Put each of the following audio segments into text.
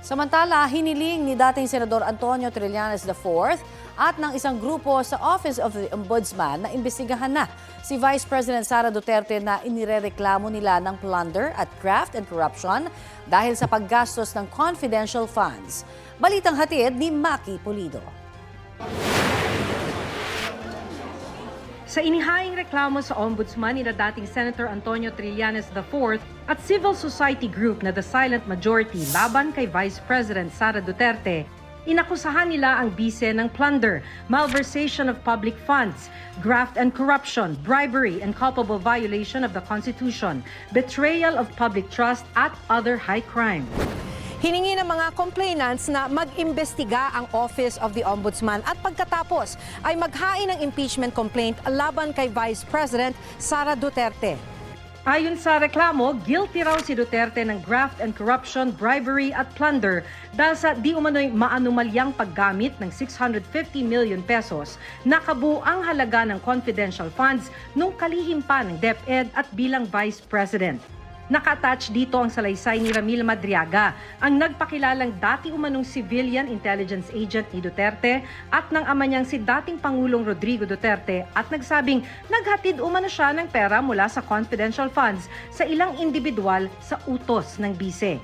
Samantala, hiniling ni dating Senador Antonio Trillanes IV at ng isang grupo sa Office of the Ombudsman na imbestigahan na si Vice President Sara Duterte na inirereklamo nila ng plunder at graft and corruption dahil sa paggastos ng confidential funds. Balitang hatid ni Maki Pulido. Sa inihaing reklamo sa Ombudsman ni dating Senator Antonio Trillanes IV at civil society group na The Silent Majority laban kay Vice President Sara Duterte, inakusahan nila ang bise ng plunder, malversation of public funds, graft and corruption, bribery and culpable violation of the Constitution, betrayal of public trust at other high crime. Hiningi ng mga complainants na mag-imbestiga ang Office of the Ombudsman at pagkatapos ay maghain ng impeachment complaint laban kay Vice President Sara Duterte. Ayon sa reklamo, guilty raw si Duterte ng graft and corruption, bribery at plunder dahil sa di umano'y maanumalyang paggamit ng 650 million pesos na kabuang halaga ng confidential funds nung kalihim pa ng DepEd at bilang Vice President. Naka-attach dito ang salaysay ni Ramil Madriaga, ang nagpakilalang dati umanong civilian intelligence agent ni Duterte at ng ama niyang si dating Pangulong Rodrigo Duterte at nagsabing naghatid umano siya ng pera mula sa confidential funds sa ilang individual sa utos ng bise.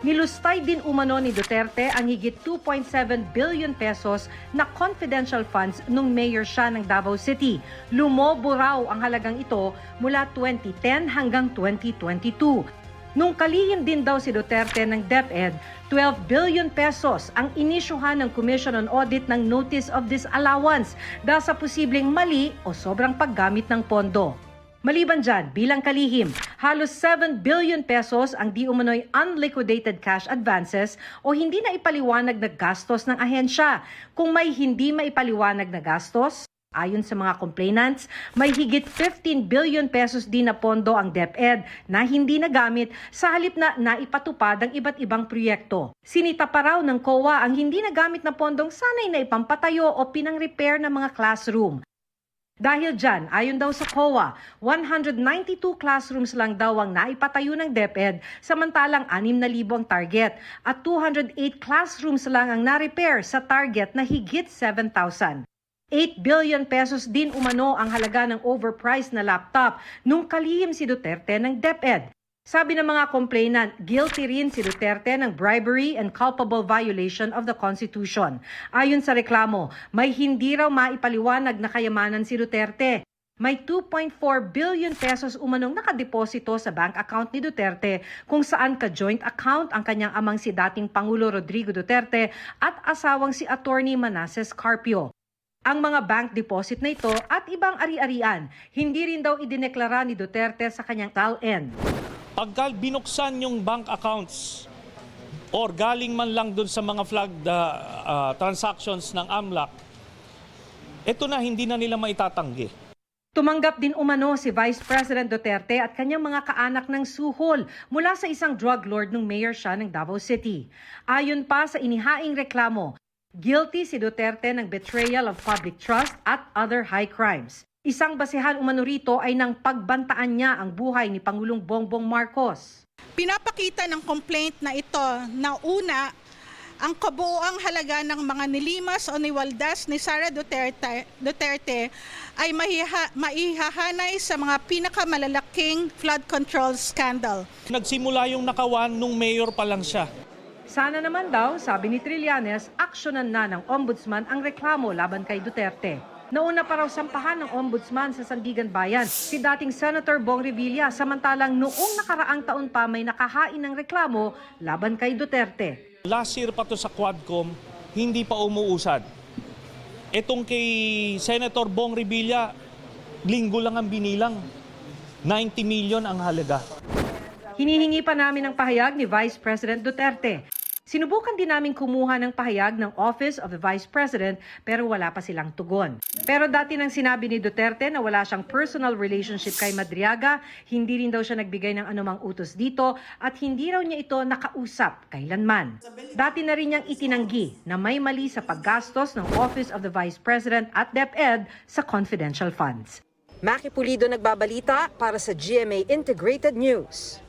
Nilustay din umano ni Duterte ang higit 2.7 billion pesos na confidential funds nung mayor siya ng Davao City. Lumobo raw ang halagang ito mula 2010 hanggang 2022. Nung kalihim din daw si Duterte ng DepEd, 12 billion pesos ang inisyuhan ng Commission on Audit ng Notice of Disallowance dahil sa posibleng mali o sobrang paggamit ng pondo. Maliban dyan, bilang kalihim, halos 7 billion pesos ang di umano'y unliquidated cash advances o hindi na ipaliwanag na gastos ng ahensya. Kung may hindi maipaliwanag na gastos, ayon sa mga complainants, may higit 15 billion pesos din na pondo ang DepEd na hindi nagamit sa halip na naipatupad ang iba't ibang proyekto. Sinita pa raw ng COA ang hindi nagamit na pondong sanay na ipampatayo o pinang-repair ng mga classroom. Dahil dyan, ayon daw sa COA, 192 classrooms lang daw ang naipatayo ng DepEd samantalang 6,000 ang target at 208 classrooms lang ang na-repair sa target na higit 7,000. 8 billion pesos din umano ang halaga ng overpriced na laptop nung kalihim si Duterte ng DepEd. Sabi ng mga complainant, guilty rin si Duterte ng bribery and culpable violation of the Constitution. Ayon sa reklamo, may hindi raw maipaliwanag na kayamanan si Duterte. May 2.4 billion pesos umanong nakadeposito sa bank account ni Duterte kung saan ka-joint account ang kanyang amang si dating Pangulo Rodrigo Duterte at asawang si Attorney Manasseh Carpio. Ang mga bank deposit na ito at ibang ari-arian, hindi rin daw idineklara ni Duterte sa kanyang TALN. Pagka binuksan yung bank accounts or galing man lang dun sa mga flagged transactions ng AMLAC, ito na hindi na nila maitatanggi. Tumanggap din umano si Vice President Duterte at kanyang mga kaanak ng suhol mula sa isang drug lord nung mayor siya ng Davao City. Ayon pa sa inihaing reklamo, guilty si Duterte ng betrayal of public trust at other high crimes. Isang basehan umano rito ay nang pagbantaan niya ang buhay ni Pangulong Bongbong Marcos. Pinapakita ng complaint na ito na una, ang kabuuang halaga ng mga nilimas o niwaldas ni Sara Duterte ay maihahanay sa mga pinakamalalaking flood control scandal. Nagsimula yung nakawan nung mayor pa lang siya. Sana naman daw, sabi ni Trillanes, aksyonan na ng ombudsman ang reklamo laban kay Duterte. Nauna pa raw sampahan ng ombudsman sa Sandigan Bayan si dating Senator Bong Revilla samantalang noong nakaraang taon pa may nakahain ng reklamo laban kay Duterte. Last year pa to sa Quadcom, hindi pa umuusad. Etong kay Senator Bong Revilla, linggo lang ang binilang. 90 million ang halaga. Hinihingi pa namin ang pahayag ni Vice President Duterte. Sinubukan din namin kumuha ng pahayag ng Office of the Vice President pero wala pa silang tugon. Pero dati nang sinabi ni Duterte na wala siyang personal relationship kay Madriaga, hindi rin daw siya nagbigay ng anumang utos dito at hindi raw niya ito nakausap kailanman. Dati na rin niyang itinanggi na may mali sa paggastos ng Office of the Vice President at DepEd sa confidential funds. Maki Pulido nagbabalita para sa GMA Integrated News.